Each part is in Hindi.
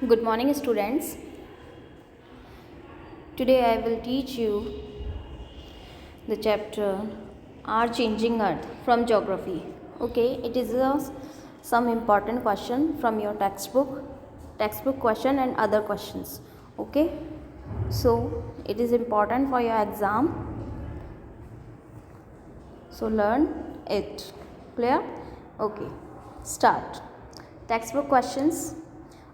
Good morning, students. Today I will teach you the chapter Our Changing Earth from Geography. Okay, it is some important question from your textbook question and other questions. Okay, so it is important for your exam. So learn it. Clear? Okay, start. Textbook questions.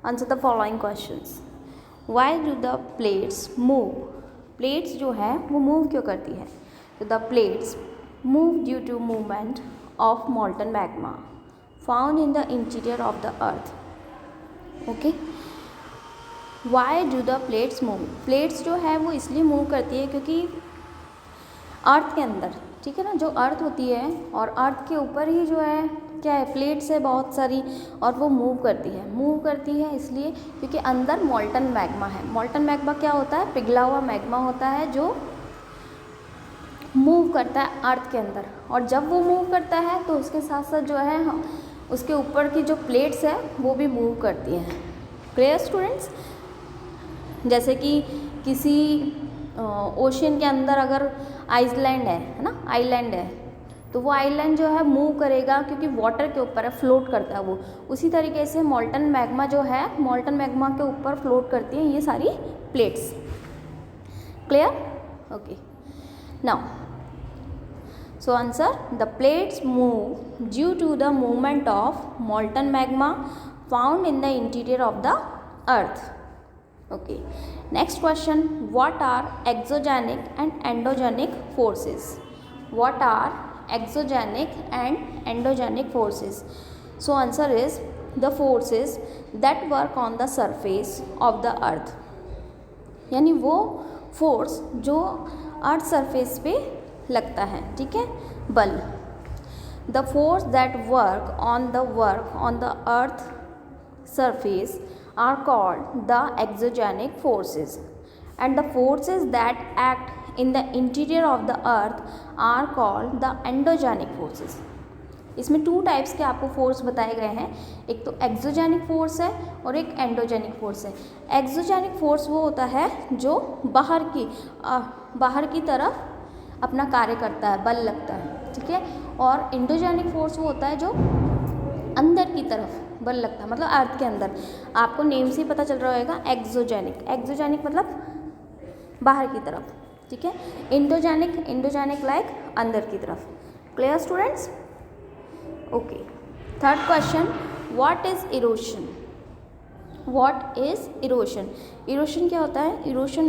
Answer the following questions. Why do the plates move? Plates जो है वो move क्यों करती है? तो the plates move due to movement of molten magma found in the interior of the earth. Okay? Why do the plates move? Plates जो है वो इसलिए move करती है क्योंकि अर्थ के अंदर, ठीक है ना, जो अर्थ होती है और अर्थ के ऊपर ही जो है क्या है, प्लेट्स है बहुत सारी, और वो मूव करती है इसलिए क्योंकि अंदर मॉल्टन मैग्मा है. मॉल्टन मैग्मा क्या होता है? पिघला हुआ मैग्मा होता है जो मूव करता है अर्थ के अंदर, और जब वो मूव करता है तो उसके साथ साथ जो है उसके ऊपर की जो प्लेट्स है वो भी मूव करती हैं. Clear students? जैसे कि किसी ओशन के अंदर अगर आइसलैंड है ना, आइलैंड है, तो वो आइलैंड जो है मूव करेगा क्योंकि वाटर के ऊपर है, फ्लोट करता है वो. उसी तरीके से मॉल्टन मैग्मा जो है, मॉल्टन मैग्मा के ऊपर फ्लोट करती हैं ये सारी plates. Clear? Okay. Now so answer, the plates move due to the movement of molten magma found in the interior of the earth. Okay, next question. What are exogenic and endogenic forces? What are exogenic and endogenic forces? So answer is the forces that work on the surface of the earth. यानी वो फोर्स जो अर्थ सरफेस पे लगता है, ठीक है, बल. The force that work on the earth surface are called the exogenic forces, and the forces that act in the interior of the earth are called the endogenic forces. इसमें 2 टाइप्स के आपको फोर्स बताए गए हैं. एक तो एक्सोजेनिक फोर्स है और एक एंडोजेनिक फोर्स है. एक्सोजेनिक फोर्स वो होता है जो बाहर की तरफ अपना कार्य करता है, बल लगता है, ठीक है. और एंडोजेनिक फोर्स वो होता है जो अंदर की तरफ बल लगता है, मतलब अर्थ के अंदर. आपको नेम से ही पता चल रहा होगा. एक्सोजेनिक मतलब बाहर की तरफ, ठीक है. इंडोजेनिक लाइक अंदर की तरफ. Clear students? Okay. Third question, what is erosion? What is erosion? Erosion क्या होता है? इरोशन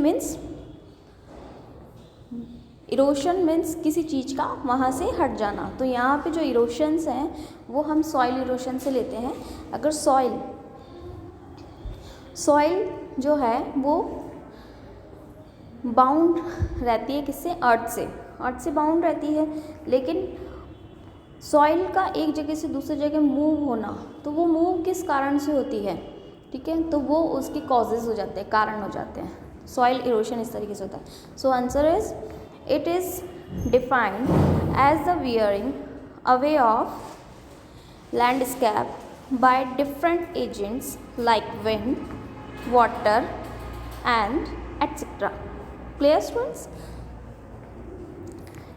मीन्स किसी चीज़ का वहाँ से हट जाना. तो यहाँ पे जो इरोशंस हैं वो हम सॉइल इरोशन से लेते हैं. अगर सॉइल जो है वो बाउंड रहती है किससे? अर्थ से बाउंड रहती है. लेकिन सॉइल का एक जगह से दूसरी जगह मूव होना, तो वो मूव किस कारण से होती है, ठीक है, तो वो उसके कॉजेज हो जाते हैं, कारण हो जाते हैं. सॉइल इरोशन इस तरीके से होता है. So answer is, it is defined as the wearing away of landscape by different agents like wind, water and etc. Clear students?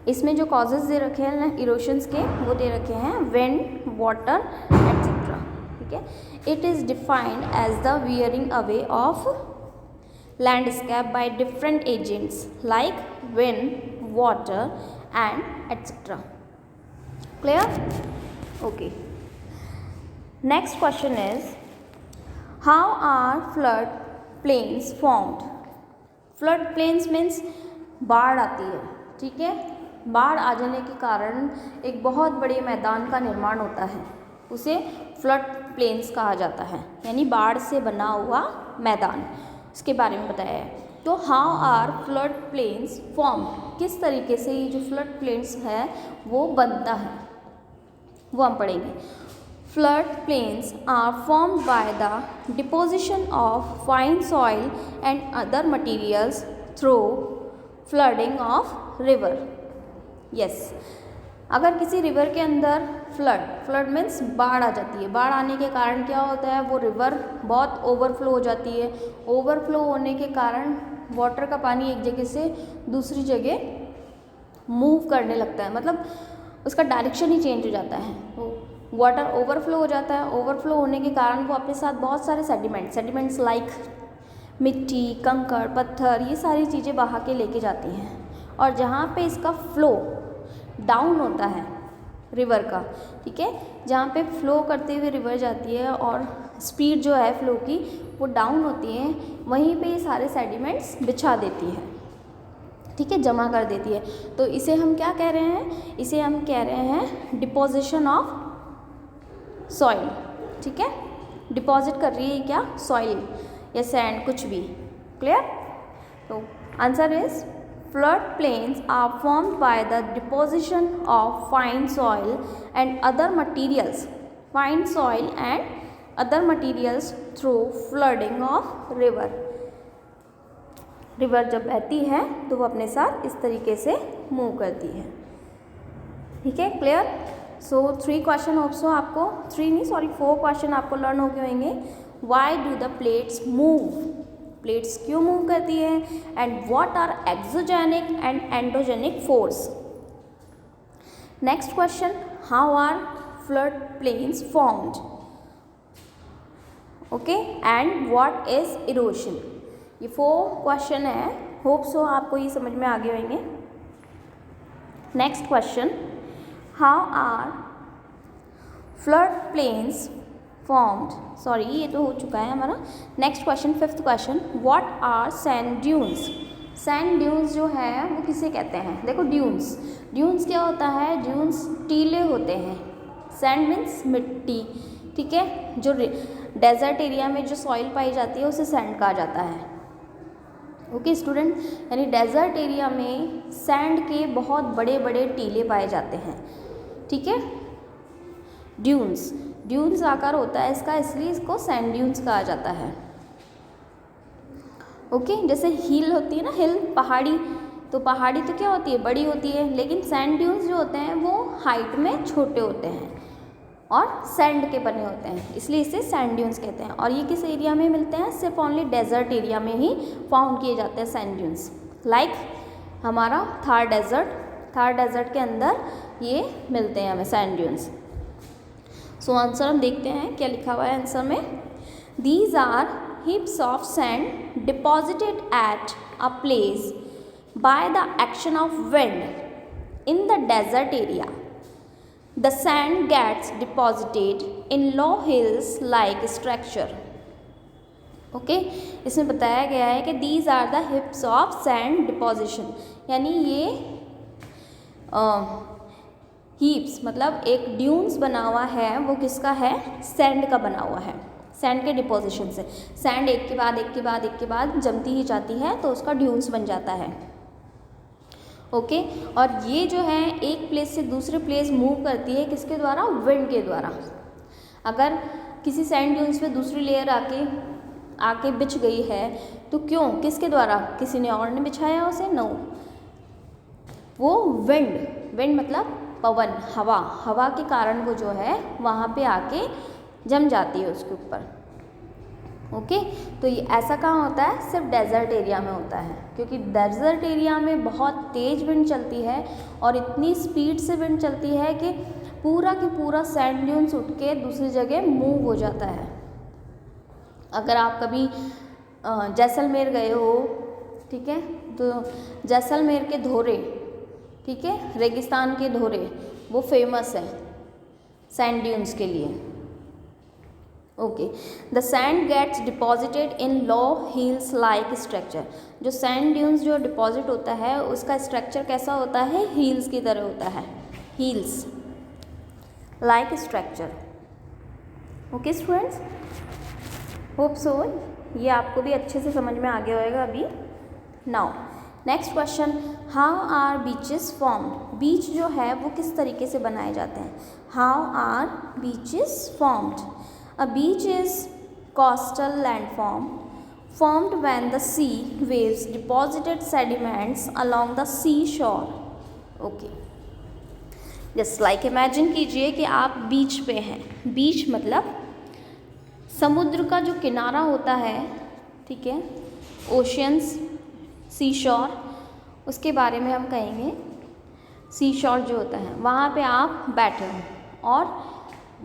इसमें जो causes दे रखे हैं इरोशंस के वो दे रखे हैं wind, water etc. ठीक है. It is defined as the wearing away of landscape by different agents like wind, water and etc. Clear? Okay. Next question is, how are flood plains formed? Flood plains means बाढ़ आती है, ठीक है. बाढ़ आ जाने के कारण एक बहुत बड़े मैदान का निर्माण होता है, उसे फ्लड प्लेन्स कहा जाता है, यानी बाढ़ से बना हुआ मैदान. इसके बारे में बताया है. तो how are flood plains form? किस तरीके से ये जो फ्लड प्लेन्स है वो बनता है वो हम पढ़ेंगे. Flood plains are formed by the deposition of fine soil and other materials through flooding of river. Yes, अगर किसी रिवर के अंदर फ्लड मीन्स बाढ़ आ जाती है। बाढ़ आने के कारण क्या होता है, वो रिवर बहुत ओवरफ्लो हो जाती है। ओवरफ्लो होने के कारण वाटर का पानी एक जगह से दूसरी जगह मूव करने लगता है, मतलब उसका डायरेक्शन ही चेंज हो जाता है। तो वाटर ओवरफ्लो हो जाता है। ओवरफ्लो होने के कारण वो अपने साथ बहुत सारे सेडिमेंट्स लाइक मिट्टी, कंकड़, पत्थर, ये सारी चीज़ें बहा के लेके जाती हैं। और जहाँ पे इसका फ्लो डाउन होता है रिवर का, ठीक है, जहाँ पे फ्लो करते हुए रिवर जाती है और स्पीड जो है फ्लो की वो डाउन होती है, वहीं पे ये सारे सेडिमेंट्स बिछा देती है, ठीक है, जमा कर देती है। तो इसे हम क्या कह रहे हैं, इसे हम कह रहे हैं डिपोजिशन ऑफ सॉइल, ठीक है। डिपॉजिट कर रही है क्या, सॉइल या सैंड, कुछ भी। क्लियर? तो answer is flood plains are formed by the deposition of fine soil and other materials through flooding of river. River जब बहती है तो वो अपने साथ इस तरीके से मूव करती है, ठीक है। क्लियर? सो 3 क्वेश्चन ऑल्सो आपको 4 क्वेश्चन आपको लर्न हो गए होंगे। Why do the plates move, plates क्यों मूव करती है, and what are exogenic and endogenic force. Next question, how are flood plains formed, okay, and what is erosion. ये 4 क्वेश्चन है, होप सो आपको ये समझ में आ गए होंगे। Next question, how are flood plains formed, sorry ये तो हो चुका है हमारा। Next question, 5th question, what are sand dunes. Sand dunes जो है वो किसे कहते हैं, देखो ड्यून्स क्या होता है, ड्यून्स टीले होते हैं। सैंड मीन्स मिट्टी, ठीक है, जो डेजर्ट एरिया में जो सॉइल पाई जाती है उसे सैंड कहा जाता है। ओके स्टूडेंट, यानी डेजर्ट एरिया में सैंड के बहुत बड़े बड़े टीले पाए जाते हैं, ठीक है। ड्यून्स आकार होता है इसका, इसलिए इसको सैंड ड्यून्स कहा जाता है। ओके, जैसे हिल होती है ना, हिल पहाड़ी, तो पहाड़ी तो क्या होती है, बड़ी होती है, लेकिन सैंड ड्यून्स जो होते हैं वो हाइट में छोटे होते हैं और सैंड के बने होते हैं, इसलिए इसे सैंड ड्यून्स कहते हैं। और ये किस एरिया में मिलते हैं, सिर्फ ओनली डेजर्ट एरिया में ही फाउंड किए जाते हैं सैंड ड्यून्स। लाइक हमारा थार डेजर्ट के अंदर ये मिलते हैं हमें सैंड ड्यून्स। सो आंसर हम देखते हैं क्या लिखा हुआ है आंसर में। These are heaps of sand deposited at a place by the action of wind in the desert area. The sand gets deposited in low hills like structure. Okay, इसमें बताया गया है कि these are the heaps of sand deposition, यानी ये हीप्स मतलब एक ड्यून्स बना हुआ है, वो किसका है, सैंड का बना हुआ है, सैंड के डिपोजिशन से। सैंड एक के बाद जमती ही जाती है तो उसका ड्यून्स बन जाता है। ओके, और ये जो है एक प्लेस से दूसरे प्लेस मूव करती है किसके द्वारा, विंड के द्वारा। अगर किसी सैंड ड्यून्स पे दूसरी लेयर आके बिछ गई है तो क्यों, किसके द्वारा, किसी ने और ने बिछाया उसे, नो, वो विंड मतलब पवन, हवा के कारण वो जो है वहाँ पे आके जम जाती है उसके ऊपर। ओके, तो ये ऐसा कहाँ होता है, सिर्फ डेजर्ट एरिया में होता है, क्योंकि डेजर्ट एरिया में बहुत तेज़ विंड चलती है और इतनी स्पीड से विंड चलती है कि पूरा की पूरा सैंड ड्यून्स उठ के दूसरी जगह मूव हो जाता है। अगर आप कभी जैसलमेर गए हो, ठीक है, तो जैसलमेर के धोरे, ठीक है, रेगिस्तान के धोरे वो फेमस है सैंड ड्यून्स के लिए। Okay, the sand gets deposited in low hills like structure. जो सैंड ड्यून्स जो डिपॉजिट होता है उसका स्ट्रक्चर कैसा होता है, हील्स की तरह होता है, heels like structure. Okay students, hope so ये आपको भी अच्छे से समझ में आ गया होगा अभी। Now next question, how are beaches formed. Beach जो है वो किस तरीके से बनाए जाते हैं, how are beaches formed. A beach is coastal landform formed when the sea waves deposited sediments along the sea shore. Okay, just like imagine कीजिए कि आप बीच पे हैं। बीच मतलब समुद्र का जो किनारा होता है, ठीक है, ओशियंस, सी शोर, उसके बारे में हम कहेंगे। सी शोर जो होता है वहाँ पे आप बैठे हो और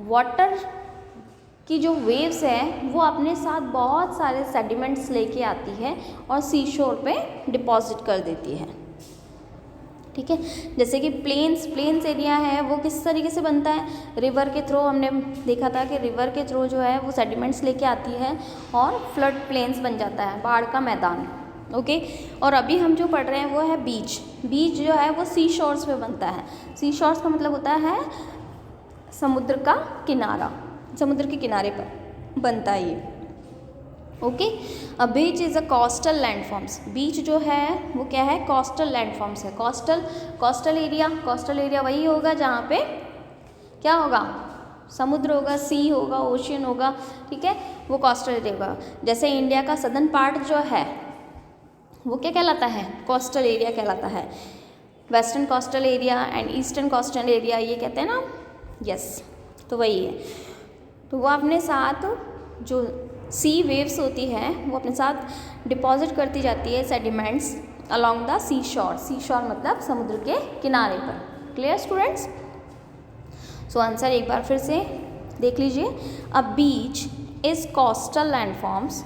वाटर की जो वेव्स है वो अपने साथ बहुत सारे सेडिमेंट्स लेके आती है और सी शोर पे डिपॉजिट कर देती है, ठीक है। जैसे कि प्लेन्स एरिया है वो किस तरीके से बनता है, रिवर के थ्रू। हमने देखा था कि रिवर के थ्रू जो है वो सेडिमेंट्स लेके आती है और फ्लड प्लेन्स बन जाता है, बाढ़ का मैदान, ओके। और अभी हम जो पढ़ रहे हैं वो है बीच। बीच जो है वो सी शोर्स पे बनता है। सी शोर्स का मतलब होता है समुद्र का किनारा, समुद्र के किनारे पर बनता है ये, okay. A beach is a coastal landforms. Beach जो है वो क्या है, कोस्टल लैंडफॉर्म्स है। कोस्टल एरिया वही होगा जहाँ पे क्या होगा, समुद्र होगा, सी होगा, ओशियन होगा, ठीक है, वो कोस्टल एरिया होगा। जैसे इंडिया का सदर्न पार्ट जो है वो क्या कहलाता है, कोस्टल एरिया कहलाता है। Western coastal area and eastern coastal area ये कहते हैं ना, यस, तो वही है। तो वो अपने साथ जो सी वेव्स होती है वो अपने साथ डिपॉजिट करती जाती है सेडिमेंट्स अलोंग द सी शोर। सी शोर मतलब समुद्र के किनारे पर। Clear students? सो आंसर एक बार फिर से देख लीजिए। A beach is coastal landforms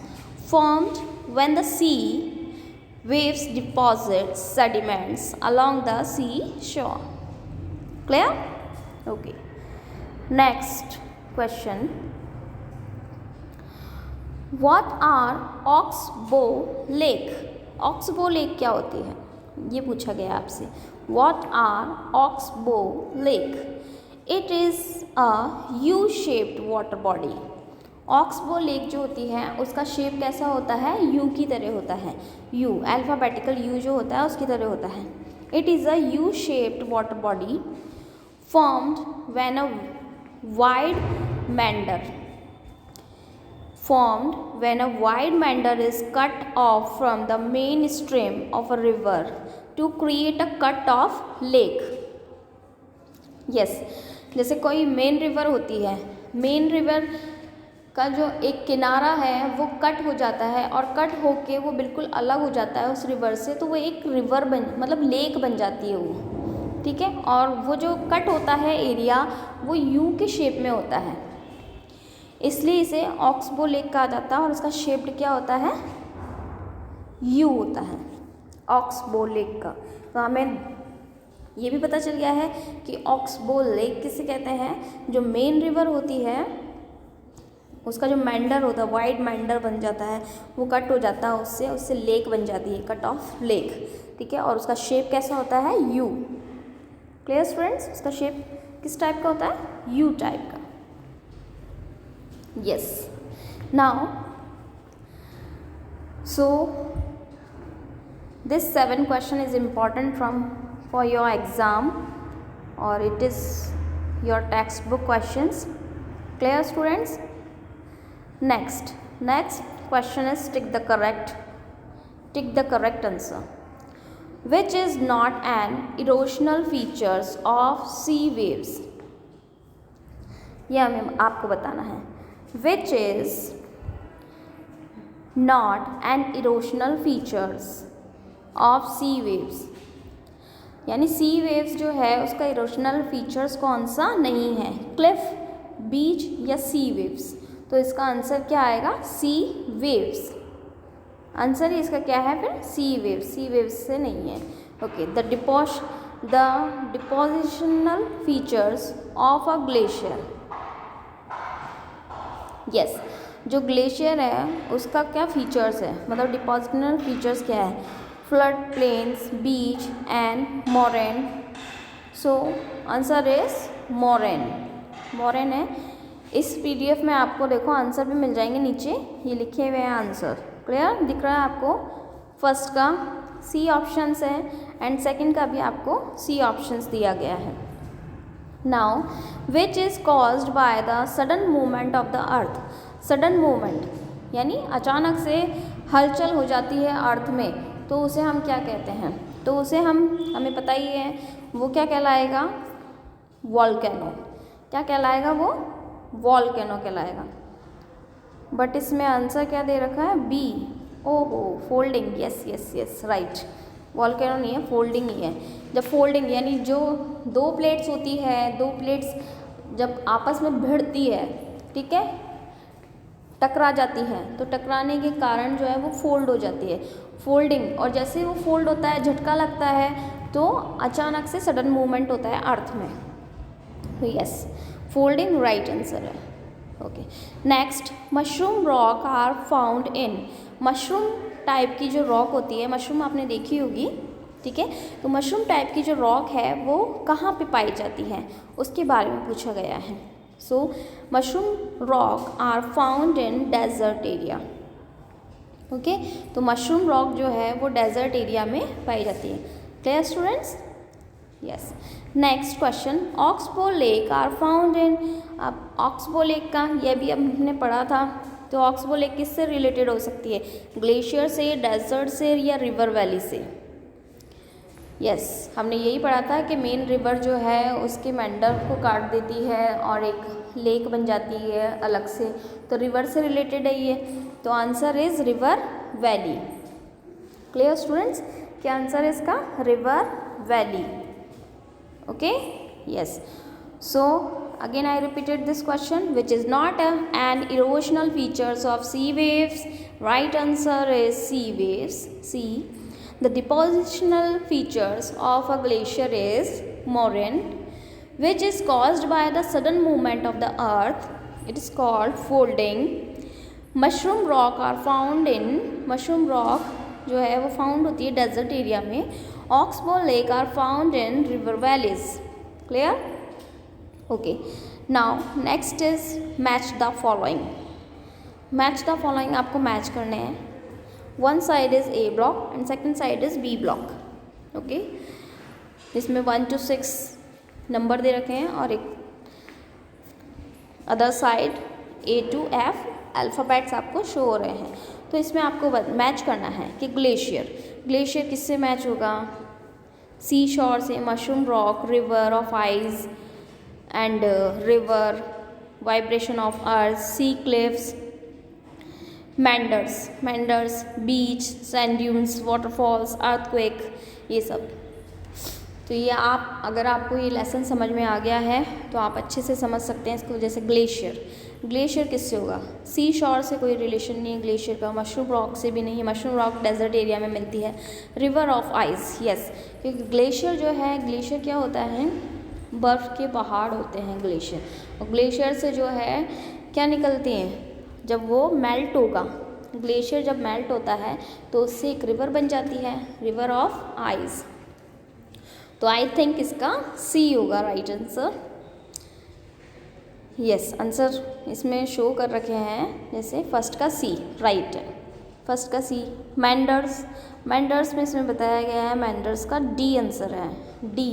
formed when the sea waves deposit sediments along the sea shore. Clear? Okay. Next question. What are oxbow lake? Oxbow lake क्या होती है, ये पूछा गया आपसे। What are oxbow lake? It is a U-shaped water body. Oxbow lake जो होती है उसका शेप कैसा होता है, यू की तरह होता है। यू, अल्फ़ाबेटिकल यू जो होता है उसकी तरह होता है। It is a U shaped water body formed when a wide meander is cut off from the main stream of a river to create a cut off lake. Yes, जैसे कोई मेन रिवर होती है, मेन रिवर का जो एक किनारा है वो कट हो जाता है और कट होके वो बिल्कुल अलग हो जाता है उस रिवर से, तो वो एक रिवर मतलब लेक बन जाती है वो, ठीक है। और वो जो कट होता है एरिया वो यू के शेप में होता है, इसलिए इसे ऑक्सबो लेक कहा जाता है और उसका शेप क्या होता है, यू होता है ऑक्सबो लेक का। तो हमें ये भी पता चल गया है कि ऑक्सबो लेक किसे कहते हैं, जो मेन रिवर होती है उसका जो मेंडर होता है, वाइड मेंडर बन जाता है, वो कट हो जाता है उससे लेक बन जाती है, कट ऑफ लेक, ठीक है। और उसका शेप कैसा होता है, यू। Clear students? उसका शेप किस टाइप का होता है, यू टाइप का। Yes, now so this 7 question is important for your exam और it is your text book questions. Clear students? Next question is tick the correct answer. Which is not an erosional features of sea waves? यह हमें आपको बताना है। Which is not an erosional features of sea waves? यानी सी वेव्स जो है उसका इरोशनल फीचर्स कौन सा नहीं है, क्लिफ, बीच या सी वेव्स। तो इसका आंसर क्या आएगा, सी वेव्स। आंसर ही इसका क्या है फिर, सी वेव्स। सी वेव्स से नहीं है, okay. The depositional features of a glacier. Yes, जो ग्लेशियर है उसका क्या फीचर्स है, मतलब डिपोजिशनल फीचर्स क्या है, flood plains, beach and moraine. So answer is moraine है। इस पीडीएफ में आपको देखो आंसर भी मिल जाएंगे, नीचे ये लिखे हुए हैं आंसर। क्लियर दिख रहा है आपको? फर्स्ट का सी ऑप्शंस है एंड सेकंड का भी आपको सी ऑप्शंस दिया गया है। Now which is caused by the sudden movement of the earth. Sudden movement यानी अचानक से हलचल हो जाती है अर्थ में, तो उसे हम क्या कहते हैं, तो उसे हमें पता ही है वो क्या कहलाएगा, वॉल्केनो। क्या कहलाएगा वो? वॉल्केनो कहलाएगा। बट इसमें आंसर क्या दे रखा है? बी। ओहो, folding. Yes yes yes, right. Volcano नहीं है, फोल्डिंग ही है। जब फोल्डिंग यानी जो दो प्लेट्स होती है, दो प्लेट्स जब आपस में भिड़ती है, ठीक है, टकरा जाती है, तो टकराने के कारण जो है वो फोल्ड हो जाती है, फोल्डिंग। और जैसे वो फोल्ड होता है, झटका लगता है, तो अचानक से सडन मूवमेंट होता है अर्थ में। तो यस, फोल्डिंग राइट आंसर है। Okay, next, mushroom rock are found in. Mushroom type की जो रॉक होती है, मशरूम आपने देखी होगी, ठीक है, तो मशरूम टाइप की जो रॉक है वो कहाँ पे पाई जाती है, उसके बारे में पूछा गया है। So mushroom rock are found in desert area. Okay, तो मशरूम रॉक जो है वो डेजर्ट एरिया में पाई जाती है। Clear students? Yes. Next question, oxbow lake are found in. अब ऑक्सबो लेक का ये भी हमने पढ़ा था, तो ऑक्सबो लेक किससे रिलेटेड हो सकती है? ग्लेशियर से, डेजर्ट से, या रिवर वैली से? यस, हमने यही पढ़ा था कि मेन रिवर जो है उसके मेंडर को काट देती है और एक लेक बन जाती है अलग से, तो रिवर से रिलेटेड है ये। तो answer is river valley. Clear students? क्या आंसर है इसका? River valley. Okay, yes. So again I repeated this question, which is not an erosional features of sea waves. Right answer is sea waves. C. The depositional features of a glacier is moraine, which is caused by the sudden movement of the earth. It is called folding. Mushroom rock are found in, mushroom rock जो है वो फाउंड होती है डेजर्ट एरिया में। Oxbow lake are found in river valleys. Clear? Okay, now next is match the following. Match the following आपको मैच करने हैं। One side is A block and second side is B block. Okay, इसमें 1 to 6 नंबर दे रखे हैं और एक other side A to F alphabets आपको शो हो रहे हैं। तो इसमें आपको मैच करना है कि ग्लेशियर किससे मैच होगा? सी शोर से, mushroom rock, river of ice and river, vibration of earth, sea cliffs, meanders, beach, sand dunes, waterfalls, earthquake, ये सब। तो ये आप, अगर आपको ये लेसन समझ में आ गया है तो आप अच्छे से समझ सकते हैं इसको। जैसे ग्लेशियर किससे होगा? सी शोर से कोई रिलेशन नहीं है ग्लेशियर का, मशरूम रॉक से भी नहीं, मशरूम रॉक डेजर्ट एरिया में मिलती है। रिवर ऑफ आइस, यस, क्योंकि ग्लेशियर जो है, ग्लेशियर क्या होता है? बर्फ़ के पहाड़ होते हैं ग्लेशियर। और ग्लेशियर से जो है क्या निकलते हैं? जब वो मेल्ट होगा, ग्लेशियर जब मेल्ट होता है तो उससे एक रिवर बन जाती है, रिवर ऑफ आइस। तो आई थिंक इसका सी होगा राइट आंसर। यस, आंसर इसमें शो कर रखे हैं, जैसे फर्स्ट का सी राइट है, फर्स्ट का सी। मेंडर्स में इसमें बताया गया है, मेंडर्स का डी आंसर है, D.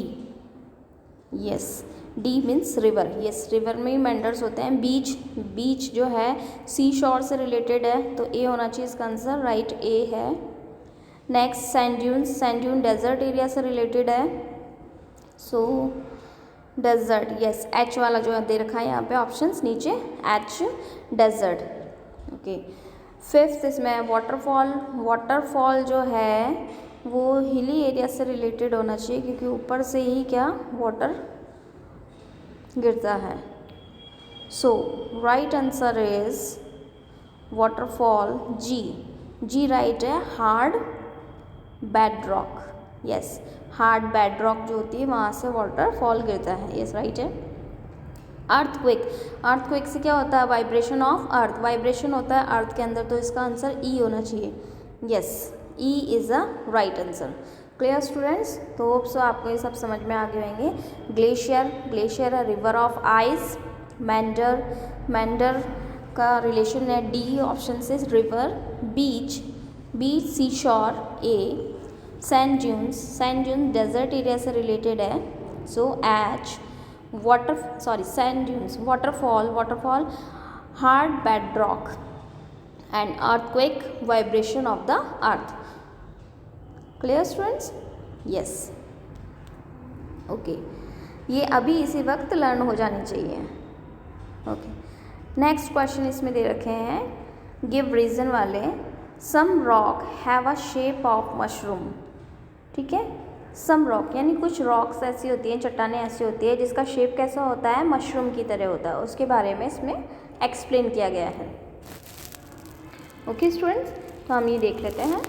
Yes, D means river. Yes, river में ही मेंडर्स होते हैं। बीच जो है सी शोर से रिलेटेड है, तो ए होना चाहिए इसका आंसर, राइट ए है। Next sand dune desert area से रिलेटेड है, सो डेजर्ट, यस, एच वाला जो दे रखा है यहाँ पे ऑप्शंस नीचे, एच डेजर्ट। ओके, फिफ्थ इसमें वाटरफॉल जो है वो हिली एरिया से रिलेटेड होना चाहिए, क्योंकि ऊपर से ही क्या वाटर गिरता है। So right answer is waterfall, जी राइट है, hard bedrock. Yes, hard bedrock जो होती है वहाँ से वाटरफॉल गिरता है, यस राइट है। अर्थक्वेक से क्या होता है? वाइब्रेशन ऑफ अर्थ, वाइब्रेशन होता है अर्थ के अंदर, तो इसका आंसर ई होना चाहिए। Yes, E is a right answer. Clear students? तो होप सो आपको ये सब समझ में आ गए होंगे। ग्लेशियर है रिवर ऑफ आइस। मेंडर का रिलेशन है डी ऑप्शन से, रिवर। बीच सी शोर ए। सैंड ड्यून्स डेजर्ट एरिया से रिलेटेड है, so H. Sand dunes, waterfall hard bedrock, and earthquake vibration of the earth. Clear students? Yes, okay. ये अभी इसी वक्त लर्न हो जानी चाहिए। ओके, नेक्स्ट क्वेश्चन इसमें दे रखे हैं, गिव रीज़न वाले। Some rock have a shape of mushroom. ठीक है, सम रॉक यानी कुछ रॉक्स ऐसी होती हैं, चट्टानें ऐसी होती है जिसका शेप कैसा होता है, मशरूम की तरह होता है, उसके बारे में इसमें एक्सप्लेन किया गया है। ओके स्टूडेंट्स, तो हम ये देख लेते हैं।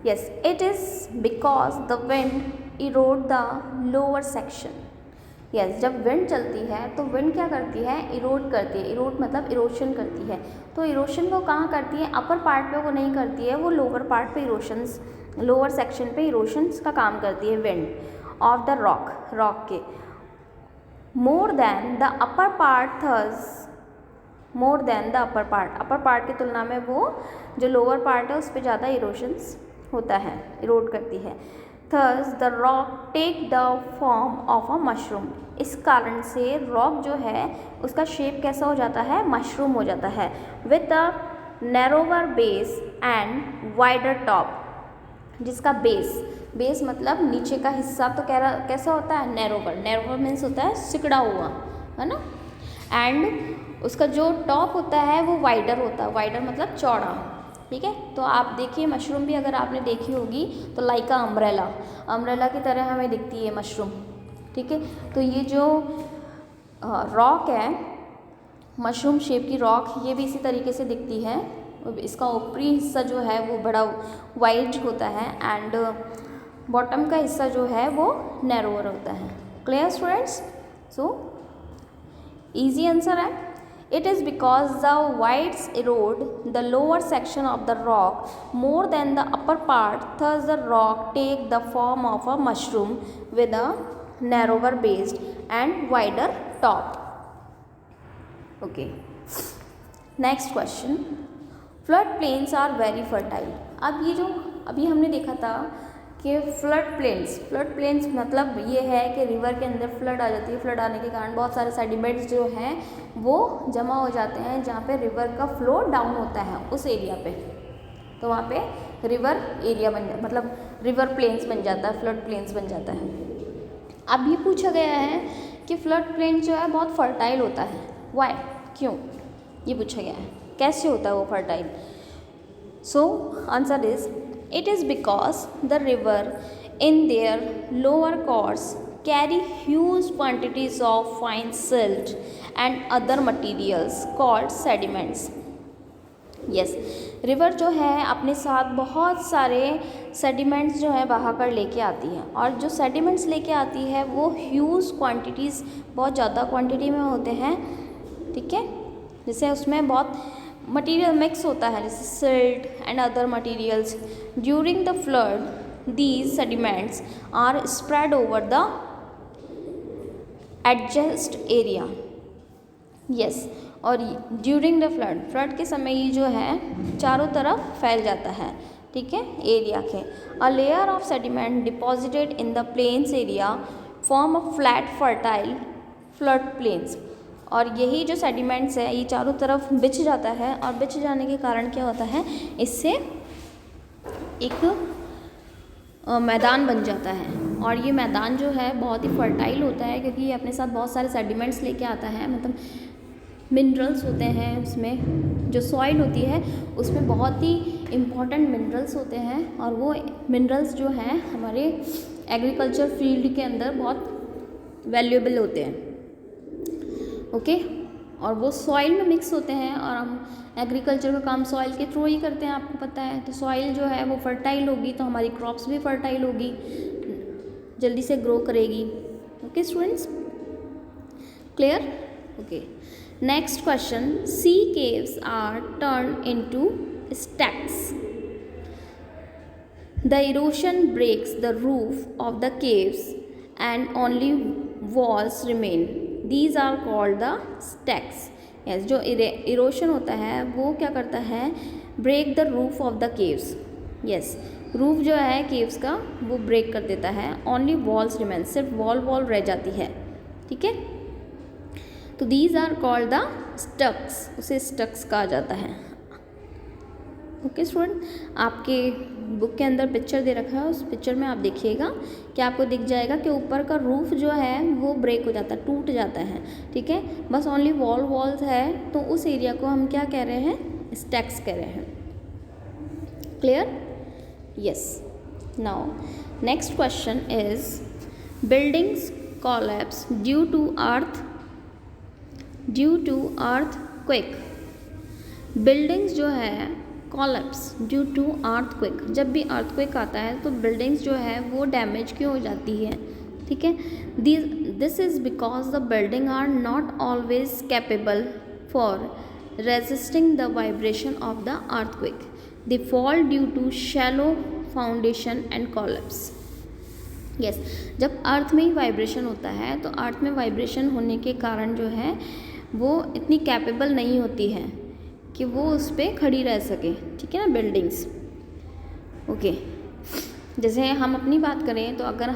Yes, it is because the wind Erode the lower section. Yes, जब विंड चलती है तो विंड क्या करती है, इरोड करती है। इरोड मतलब इरोशन करती है। तो इरोशन वो कहाँ करती है, अपर पार्ट पे वो नहीं करती है, वो लोअर पार्ट पे इरोशंस, लोअर सेक्शन पे इरोशंस का काम करती है विंड ऑफ द रॉक के। More than the upper part, thus more than the upper part की तुलना में वो जो लोअर पार्ट है उस पर ज़्यादा इरोशंस होता है, इरोड करती है। Thus the rock take the form of a mushroom. इस कारण से रॉक जो है उसका शेप कैसा हो जाता है, मशरूम हो जाता है। With a narrower base and wider top, जिसका बेस मतलब नीचे का हिस्सा तो कैसा होता है, नैरोवर मीन्स होता है सिकड़ा हुआ, है ना। एंड उसका जो टॉप होता है वो वाइडर होता है, वाइडर मतलब चौड़ा। ठीक है, तो आप देखिए मशरूम भी अगर आपने देखी होगी तो लाइक अ अम्ब्रेला की तरह हमें दिखती है मशरूम। ठीक है, तो ये जो रॉक है, मशरूम शेप की रॉक, ये भी इसी तरीके से दिखती है। इसका ऊपरी हिस्सा जो है वो बड़ा वाइड होता है एंड बॉटम का हिस्सा जो है वो नैरोअर होता है। Clear students? So easy answer है। It is because the whites erode the lower section of the rock more than the upper part, thus the rock take the form of a mushroom with a narrower base and wider top. Okay. Next question. Flood plains are very fertile. अब ये जो अभी हमने देखा था कि फ्लड प्लेन्स मतलब ये है कि रिवर के अंदर फ्लड आ जाती है। फ्लड आने के कारण बहुत सारे सेडिमेंट्स जो हैं वो जमा हो जाते हैं जहाँ पे रिवर का फ्लो डाउन होता है उस एरिया पे, तो वहाँ पे रिवर एरिया मतलब रिवर प्लेन्स बन जाता है, फ्लड प्लेन्स बन जाता है। अब ये पूछा गया है कि फ्लड प्लेन जो है बहुत फर्टाइल होता है, वाई, क्यों, ये पूछा गया है, कैसे होता है वो fertile. So answer is, it is because the river in their lower course carry huge quantities of fine silt and other materials called sediments. Yes, river जो है अपने साथ बहुत सारे सेडिमेंट्स जो है बहा कर लेके आती है, और जो सेडिमेंट्स लेके आती है वो ह्यूज क्वांटिटीज़, बहुत ज़्यादा क्वांटिटी में होते हैं। ठीक है, जैसे उसमें बहुत मटीरियल मिक्स होता है, जैसे silt and other materials. During the flood these sediments are spread over the adjust area. Yes, और ड्यूरिंग द फ्लड के समय ये जो है चारों तरफ फैल जाता है। ठीक है, एरिया के। A layer of sediment deposited in the plains area form a flat fertile flood plains. और यही जो सेडिमेंट्स है ये चारों तरफ बिछ जाता है, और बिछ जाने के कारण क्या होता है, इससे एक मैदान बन जाता है, और ये मैदान जो है बहुत ही फर्टाइल होता है क्योंकि ये अपने साथ बहुत सारे सेडिमेंट्स लेके आता है, मतलब मिनरल्स होते हैं उसमें। जो सॉइल होती है उसमें बहुत ही इम्पॉर्टेंट मिनरल्स होते हैं, और वो मिनरल्स जो हैं हमारे एग्रीकल्चर फील्ड के अंदर बहुत वैल्यूएबल होते हैं। ओके, और वो सॉइल में मिक्स होते हैं, और हम एग्रीकल्चर का काम सॉइल के थ्रू ही करते हैं, आपको पता है। तो सॉइल जो है वो फर्टाइल होगी तो हमारी क्रॉप्स भी फर्टाइल होगी, जल्दी से ग्रो करेगी। Okay students, clear? Okay, next question. Sea caves are turn into stacks. The erosion breaks the roof of the caves and only walls remain. These are called the stacks. Yes, जो इरोशन होता है वो क्या करता है, break the roof of the caves. Yes, roof जो है केव्स का वो ब्रेक कर देता है। ओनली वॉल्स रिमेन, सिर्फ वॉल रह जाती है। ठीक है, तो दीज आर कॉल्ड द स्टक्स, उसे स्टक्स कहा जाता है। ओके स्टूडेंट, आपके बुक के अंदर पिक्चर दे रखा है, उस पिक्चर में आप देखिएगा कि आपको दिख जाएगा कि ऊपर का रूफ जो है वो ब्रेक हो जाता है, टूट जाता है, ठीक है। बस ओनली वॉल्स है, तो उस एरिया को हम क्या कह रहे हैं, स्टैक्स कह रहे हैं। Clear? Yes. Now next question is buildings collapse due to earthquake. Buildings जो है कोलैप्स ड्यू टू अर्थक्वेक, जब भी अर्थक्वेक आता है तो बिल्डिंग्स जो है वो डैमेज क्यों हो जाती है, ठीक है। This is because the building are not always capable for resisting the vibration of the earthquake. They fall due to shallow foundation and collapse. Yes, जब अर्थ में ही वाइब्रेशन होता है तो अर्थ में वाइब्रेशन होने के कारण जो है वो इतनी कैपेबल नहीं होती है कि वो उस पर खड़ी रह सके, ठीक है ना, बिल्डिंग्स। ओके, जैसे हम अपनी बात करें तो अगर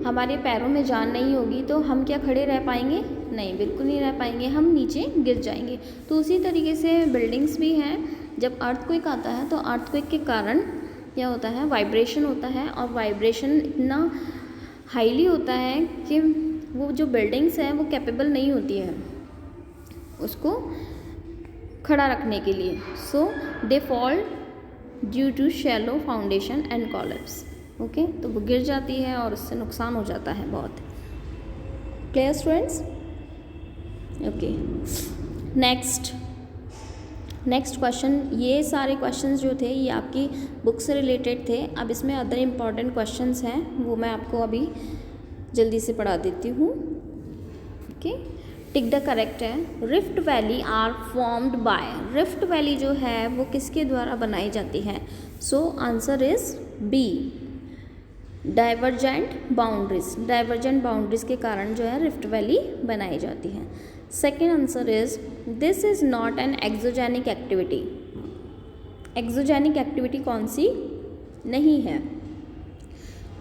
हमारे पैरों में जान नहीं होगी तो हम क्या खड़े रह पाएंगे? नहीं, बिल्कुल नहीं रह पाएंगे, हम नीचे गिर जाएंगे। तो उसी तरीके से बिल्डिंग्स भी हैं, जब अर्थक्वेक आता है तो अर्थक्वेक के कारण क्या होता है, वाइब्रेशन होता है, और वाइब्रेशन इतना हाईली होता है कि वो जो बिल्डिंग्स हैं वो कैपेबल नहीं होती है उसको खड़ा रखने के लिए। So they fall due to shallow foundation and collapse. Okay, तो वो गिर जाती है और उससे नुकसान हो जाता है बहुत। Clear students? Okay, next question. ये सारे क्वेश्चंस जो थे ये आपकी बुक से रिलेटेड थे। अब इसमें अदर इम्पॉर्टेंट क्वेश्चंस हैं, वो मैं आपको अभी जल्दी से पढ़ा देती हूँ। ओके, टिक द करेक्ट है। Rift valley are formed by, rift valley जो है वो किसके द्वारा बनाई जाती है? So answer is B, divergent boundaries. Divergent boundaries के कारण जो है रिफ्ट वैली बनाई जाती है। Second answer is this is not an exogenic activity. Exogenic activity कौन सी? नहीं है,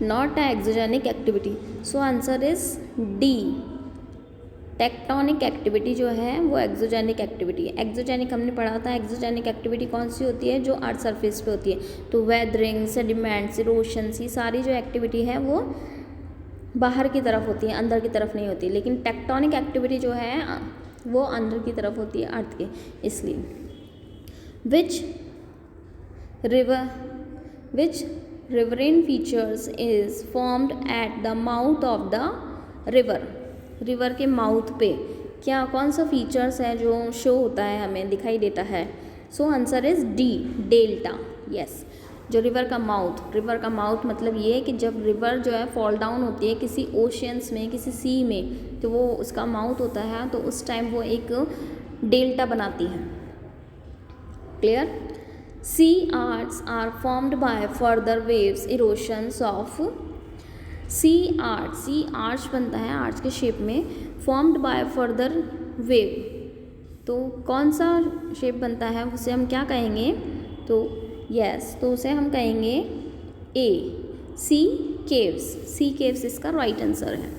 not a exogenic activity. So answer is D, tectonic activity जो है वो एक्सोजेनिक एक्टिविटी है। एक्सोजेनिक हमने पढ़ा था, एक्सोजेनिक एक्टिविटी कौन सी होती है? जो अर्थ सरफेस पे होती है। तो वेदरिंग, सेडिमेंट्स, इरोशंस, ये सारी जो एक्टिविटी है वो बाहर की तरफ होती है, अंदर की तरफ नहीं होती। लेकिन टेक्टोनिक एक्टिविटी जो है वो अंदर की तरफ होती है अर्थ के। इसलिए which riverine features is formed at the mouth of the river. River के माउथ पे क्या कौन सा फीचर्स है जो शो होता है, हमें दिखाई देता है? So answer is D, delta. Yes, जो रिवर का माउथ मतलब ये है कि जब रिवर जो है फॉल डाउन होती है किसी ओशियंस में, किसी सी में, तो वो उसका माउथ होता है, तो उस टाइम वो एक डेल्टा बनाती है। Clear? Sea arches are formed by further waves erosions of sea arch बनता है आर्च के शेप में, फॉर्म्ड बाय फर्दर वेव। तो कौन सा शेप बनता है उसे हम क्या कहेंगे? तो यस, तो उसे हम कहेंगे A, sea caves. Sea caves इसका राइट आंसर है।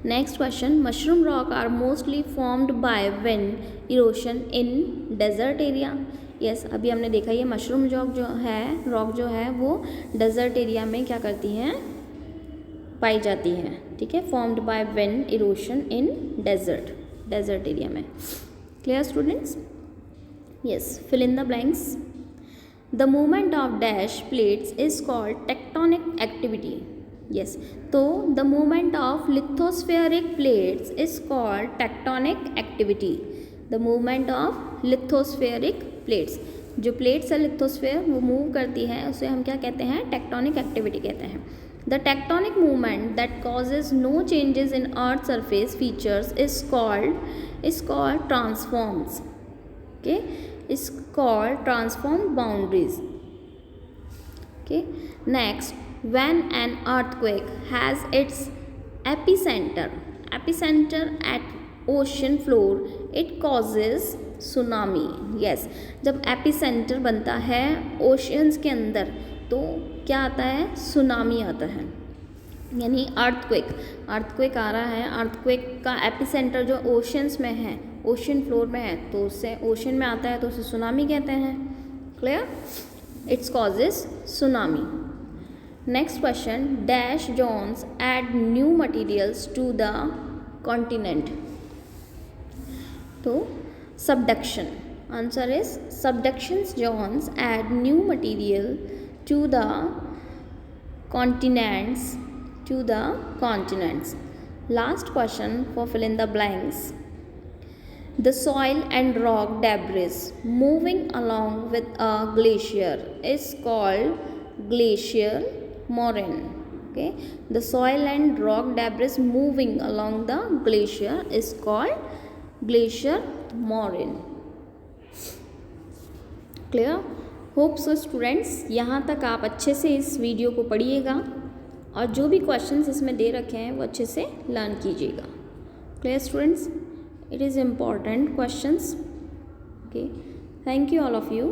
Next question, mushroom rock are mostly formed by wind erosion in desert area. Yes, अभी हमने देखा ये मशरूम रॉक जो है वो डेजर्ट एरिया में क्या करती हैं, पाई जाती है, ठीक है। Formed by wind erosion in desert area में। Clear students? Yes, fill in the blanks. The movement of dash plates is called tectonic activity. Yes, तो the movement of lithospheric plates is called tectonic activity. The movement of lithospheric plates, जो प्लेट्स है लिथोस्फेयर वो मूव करती है, उसे हम क्या कहते हैं? टेक्टोनिक एक्टिविटी कहते हैं। The tectonic movement that causes no changes in Earth's surface features is called transforms. Okay, is called transformed boundaries. Okay, next, when an earthquake has its epicenter at ocean floor, it causes tsunami. Yes, जब epicenter बनता है ओशियंस के अंदर तो क्या आता है? सुनामी आता है, यानी अर्थक्वेक आ रहा है। अर्थक्वेक का एपिसेंटर जो ओशंस में है, ओशन फ्लोर में है, तो उससे ओशन में आता है तो उसे सुनामी कहते हैं। Clear? It causes tsunami. Next question, dash zones add new materials to the continent. So subduction. Answer is subduction zones add new material to the continents. Last question for fill in the blanks. The soil and rock debris moving along with a glacier is called glacial moraine. Okay, the soil and rock debris moving along the glacier is called glacial moraine. Clear? Hope so students, यहाँ तक आप अच्छे से इस वीडियो को पढ़िएगा और जो भी क्वेश्चंस इसमें दे रखे हैं वो अच्छे से लर्न कीजिएगा. Clear students? It is important questions. Okay, thank you all of you.